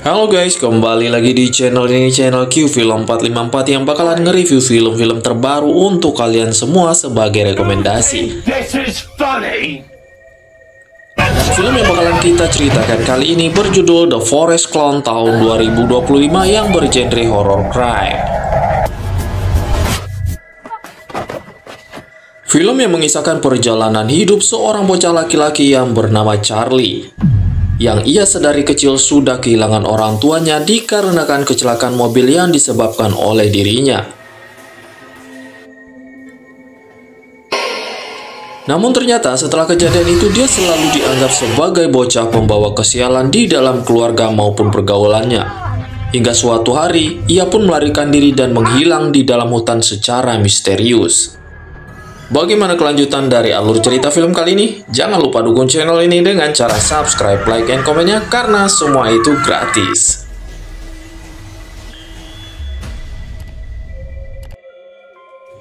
Halo guys, kembali lagi di channel ini, channel Q Film 454 yang bakalan nge-review film-film terbaru untuk kalian semua sebagai rekomendasi. Dan film yang bakalan kita ceritakan kali ini berjudul The Forest Clone tahun 2025 yang bergenre horror crime. Film yang mengisahkan perjalanan hidup seorang bocah laki-laki yang bernama Charlie, yang ia sedari kecil sudah kehilangan orang tuanya dikarenakan kecelakaan mobil yang disebabkan oleh dirinya. Namun ternyata setelah kejadian itu dia selalu dianggap sebagai bocah pembawa kesialan di dalam keluarga maupun pergaulannya. Hingga suatu hari ia pun melarikan diri dan menghilang di dalam hutan secara misterius. Bagaimana kelanjutan dari alur cerita film kali ini? Jangan lupa dukung channel ini dengan cara subscribe, like, dan komennya karena semua itu gratis.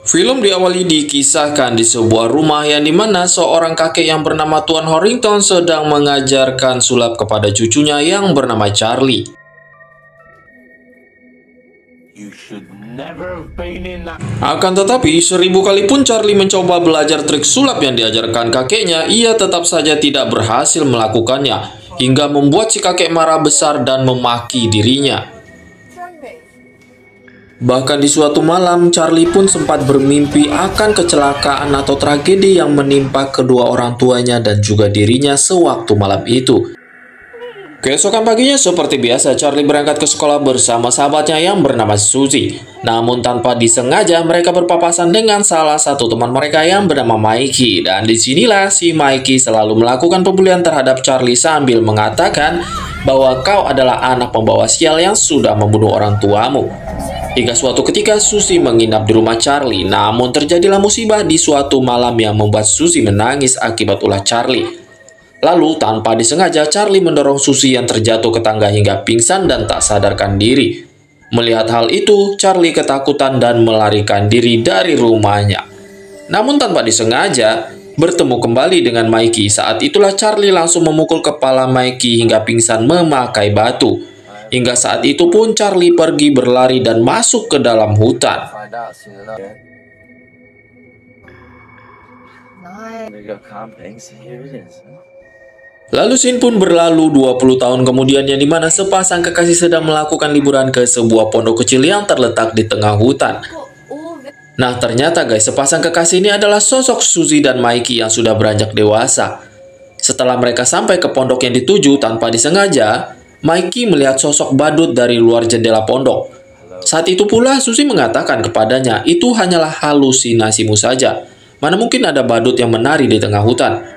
Film diawali dikisahkan di sebuah rumah yang dimana seorang kakek yang bernama Tuan Harrington sedang mengajarkan sulap kepada cucunya yang bernama Charlie. Akan tetapi, 1000 kali pun Charlie mencoba belajar trik sulap yang diajarkan kakeknya, ia tetap saja tidak berhasil melakukannya, hingga membuat si kakek marah besar dan memaki dirinya. Bahkan di suatu malam, Charlie pun sempat bermimpi akan kecelakaan atau tragedi yang menimpa kedua orang tuanya dan juga dirinya sewaktu malam itu. Keesokan paginya seperti biasa, Charlie berangkat ke sekolah bersama sahabatnya yang bernama Suzy. Namun tanpa disengaja mereka berpapasan dengan salah satu teman mereka yang bernama Mikey. Dan disinilah si Mikey selalu melakukan pembulian terhadap Charlie sambil mengatakan bahwa kau adalah anak pembawa sial yang sudah membunuh orang tuamu. Hingga suatu ketika Suzy menginap di rumah Charlie. Namun terjadilah musibah di suatu malam yang membuat Suzy menangis akibat ulah Charlie. Lalu tanpa disengaja Charlie mendorong Suzy yang terjatuh ke tangga hingga pingsan dan tak sadarkan diri. Melihat hal itu, Charlie ketakutan dan melarikan diri dari rumahnya. Namun tanpa disengaja, bertemu kembali dengan Mikey. Saat itulah Charlie langsung memukul kepala Mikey hingga pingsan memakai batu. Hingga saat itu pun Charlie pergi berlari dan masuk ke dalam hutan. Lalu scene pun berlalu 20 tahun kemudian yang dimana sepasang kekasih sedang melakukan liburan ke sebuah pondok kecil yang terletak di tengah hutan. Nah ternyata guys, sepasang kekasih ini adalah sosok Suzy dan Mikey yang sudah beranjak dewasa. Setelah mereka sampai ke pondok yang dituju, tanpa disengaja Mikey melihat sosok badut dari luar jendela pondok. Saat itu pula Suzy mengatakan kepadanya, itu hanyalah halusinasimu saja. Mana mungkin ada badut yang menari di tengah hutan.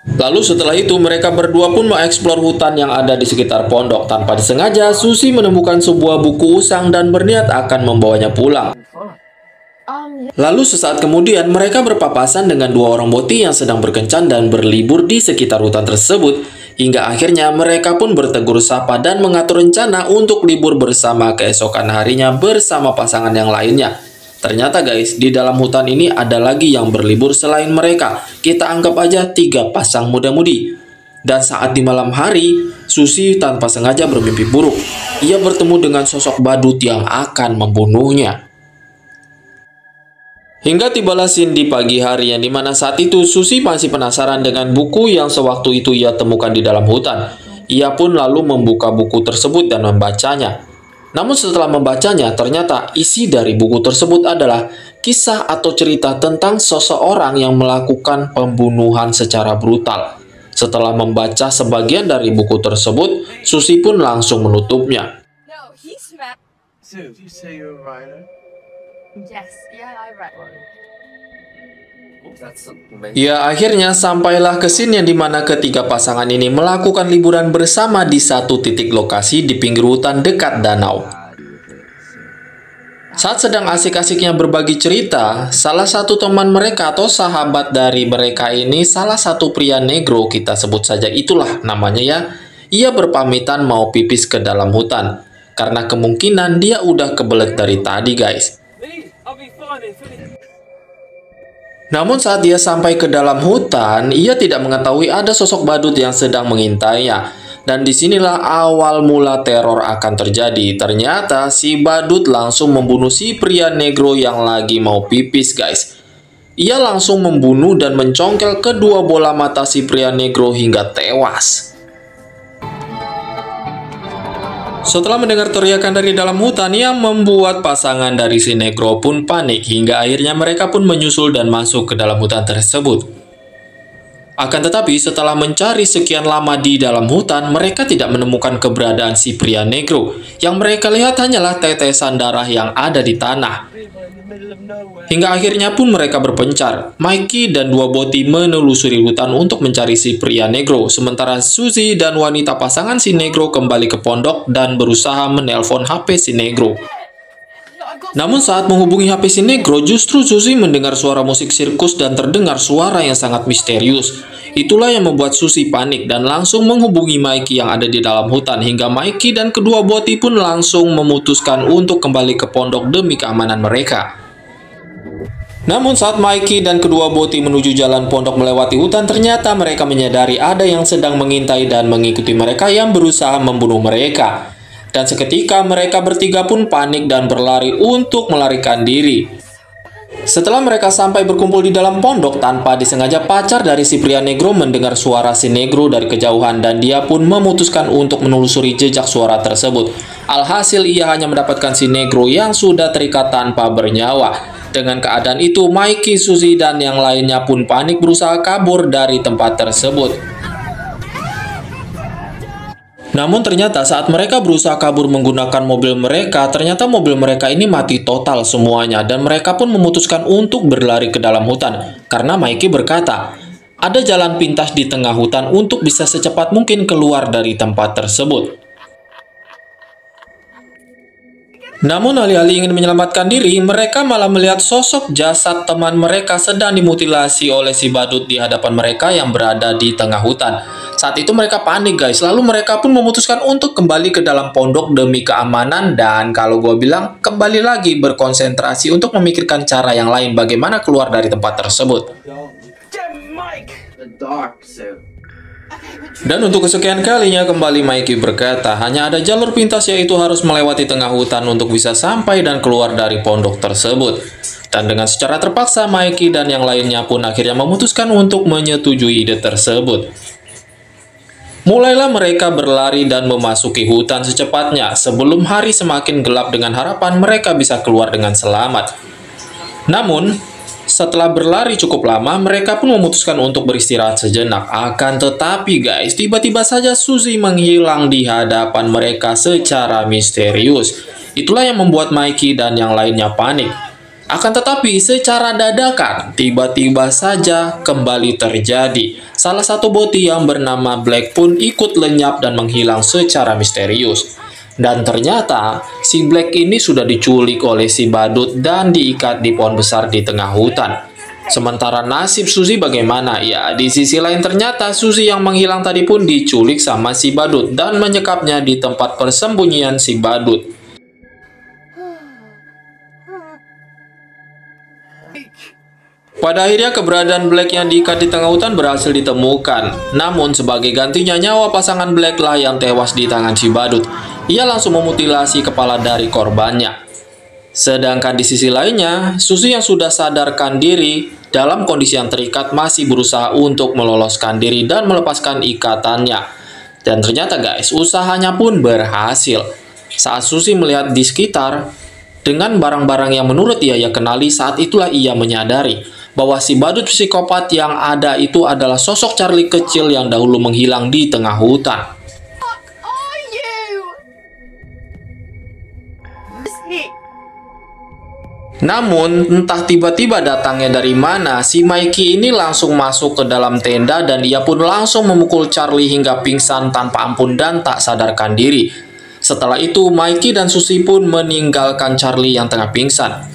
Lalu setelah itu mereka berdua pun mengeksplor hutan yang ada di sekitar pondok. Tanpa disengaja Suzy menemukan sebuah buku usang dan berniat akan membawanya pulang. Lalu sesaat kemudian mereka berpapasan dengan dua orang boti yang sedang berkencan dan berlibur di sekitar hutan tersebut. Hingga akhirnya mereka pun bertegur sapa dan mengatur rencana untuk libur bersama keesokan harinya bersama pasangan yang lainnya. Ternyata guys, di dalam hutan ini ada lagi yang berlibur selain mereka. Kita anggap aja 3 pasang muda-mudi. Dan saat di malam hari, Suzy tanpa sengaja bermimpi buruk. Ia bertemu dengan sosok badut yang akan membunuhnya. Hingga tibalah scene di pagi hari yang dimana saat itu Suzy masih penasaran dengan buku yang sewaktu itu ia temukan di dalam hutan. Ia pun lalu membuka buku tersebut dan membacanya. Namun setelah membacanya, ternyata isi dari buku tersebut adalah kisah atau cerita tentang seseorang yang melakukan pembunuhan secara brutal. Setelah membaca sebagian dari buku tersebut, Suzy pun langsung menutupnya. Ya akhirnya sampailah ke scene yang dimana ketiga pasangan ini melakukan liburan bersama di satu titik lokasi di pinggir hutan dekat danau. Saat sedang asik-asiknya berbagi cerita, salah satu teman mereka atau sahabat dari mereka ini, salah satu pria negro, kita sebut saja itulah namanya ya, ia berpamitan mau pipis ke dalam hutan. Karena kemungkinan dia udah kebelet dari tadi guys. Namun saat dia sampai ke dalam hutan, ia tidak mengetahui ada sosok badut yang sedang mengintainya. Dan disinilah awal mula teror akan terjadi. Ternyata si badut langsung membunuh si pria negro yang lagi mau pipis, guys. Ia langsung membunuh dan mencongkel kedua bola mata si pria negro hingga tewas. Setelah mendengar teriakan dari dalam hutan yang membuat pasangan dari si negro pun panik, hingga akhirnya mereka pun menyusul dan masuk ke dalam hutan tersebut. Akan tetapi setelah mencari sekian lama di dalam hutan, mereka tidak menemukan keberadaan si pria negro. Yang mereka lihat hanyalah tetesan darah yang ada di tanah. Hingga akhirnya pun mereka berpencar. Mikey dan dua boti menelusuri hutan untuk mencari si pria negro. Sementara Suzy dan wanita pasangan si negro kembali ke pondok dan berusaha menelpon HP si negro. Namun saat menghubungi HP si negro, justru Suzy mendengar suara musik sirkus dan terdengar suara yang sangat misterius. Itulah yang membuat Suzy panik dan langsung menghubungi Mikey yang ada di dalam hutan. Hingga Mikey dan kedua boti pun langsung memutuskan untuk kembali ke pondok demi keamanan mereka. Namun saat Mikey dan kedua boti menuju jalan pondok melewati hutan, ternyata mereka menyadari ada yang sedang mengintai dan mengikuti mereka yang berusaha membunuh mereka. Dan seketika mereka bertiga pun panik dan berlari untuk melarikan diri. Setelah mereka sampai berkumpul di dalam pondok, tanpa disengaja pacar dari si pria negro mendengar suara si negro dari kejauhan dan dia pun memutuskan untuk menelusuri jejak suara tersebut. Alhasil ia hanya mendapatkan si negro yang sudah terikat tanpa bernyawa. Dengan keadaan itu, Mikey, Suzy, dan yang lainnya pun panik berusaha kabur dari tempat tersebut. Namun ternyata saat mereka berusaha kabur menggunakan mobil mereka, ternyata mobil mereka ini mati total semuanya. Dan mereka pun memutuskan untuk berlari ke dalam hutan. Karena Mikey berkata, ada jalan pintas di tengah hutan untuk bisa secepat mungkin keluar dari tempat tersebut. Namun alih-alih ingin menyelamatkan diri, mereka malah melihat sosok jasad teman mereka sedang dimutilasi oleh si badut di hadapan mereka yang berada di tengah hutan. Saat itu mereka panik, guys. Lalu mereka pun memutuskan untuk kembali ke dalam pondok demi keamanan. Dan kalau gue bilang, kembali lagi berkonsentrasi untuk memikirkan cara yang lain bagaimana keluar dari tempat tersebut. Dan untuk kesekian kalinya kembali Mikey berkata, hanya ada jalur pintas yaitu harus melewati tengah hutan untuk bisa sampai dan keluar dari pondok tersebut. Dan dengan secara terpaksa Mikey dan yang lainnya pun akhirnya memutuskan untuk menyetujui ide tersebut. Mulailah mereka berlari dan memasuki hutan secepatnya sebelum hari semakin gelap dengan harapan mereka bisa keluar dengan selamat. Namun setelah berlari cukup lama, mereka pun memutuskan untuk beristirahat sejenak. Akan tetapi guys, tiba-tiba saja Suzy menghilang di hadapan mereka secara misterius. Itulah yang membuat Mikey dan yang lainnya panik. Akan tetapi secara dadakan, tiba-tiba saja kembali terjadi. Salah satu boti yang bernama Black pun ikut lenyap dan menghilang secara misterius. Dan ternyata si Black ini sudah diculik oleh si badut dan diikat di pohon besar di tengah hutan. Sementara nasib Suzy bagaimana? Ya, di sisi lain ternyata Suzy yang menghilang tadi pun diculik sama si badut dan menyekapnya di tempat persembunyian si badut. Pada akhirnya keberadaan Black yang diikat di tengah hutan berhasil ditemukan. Namun sebagai gantinya nyawa pasangan Black lah yang tewas di tangan si badut. Ia langsung memutilasi kepala dari korbannya. Sedangkan di sisi lainnya, Suzy yang sudah sadarkan diri dalam kondisi yang terikat masih berusaha untuk meloloskan diri dan melepaskan ikatannya. Dan ternyata guys, usahanya pun berhasil. Saat Suzy melihat di sekitar dengan barang-barang yang menurut ia kenali, saat itulah ia menyadari bahwa si badut psikopat yang ada itu adalah sosok Charlie kecil yang dahulu menghilang di tengah hutan. Namun, entah tiba-tiba datangnya dari mana, si Mikey ini langsung masuk ke dalam tenda dan ia pun langsung memukul Charlie hingga pingsan tanpa ampun dan tak sadarkan diri. Setelah itu, Mikey dan Suzy pun meninggalkan Charlie yang tengah pingsan.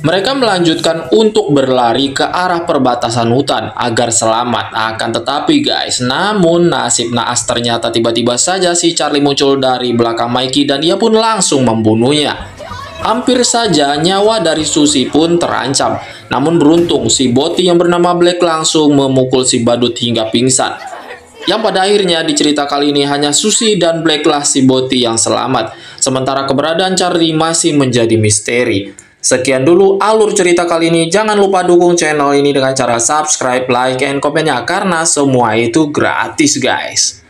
Mereka melanjutkan untuk berlari ke arah perbatasan hutan agar selamat. Akan tetapi guys, namun nasib naas ternyata tiba-tiba saja si Charlie muncul dari belakang Mikey dan ia pun langsung membunuhnya. Hampir saja nyawa dari Susi pun terancam. Namun beruntung si boti yang bernama Black langsung memukul si badut hingga pingsan. Yang pada akhirnya di cerita kali ini hanya Susi dan Black lah si boti yang selamat. Sementara keberadaan Charlie masih menjadi misteri. Sekian dulu alur cerita kali ini. Jangan lupa dukung channel ini dengan cara subscribe, like, and komennya karena semua itu gratis guys.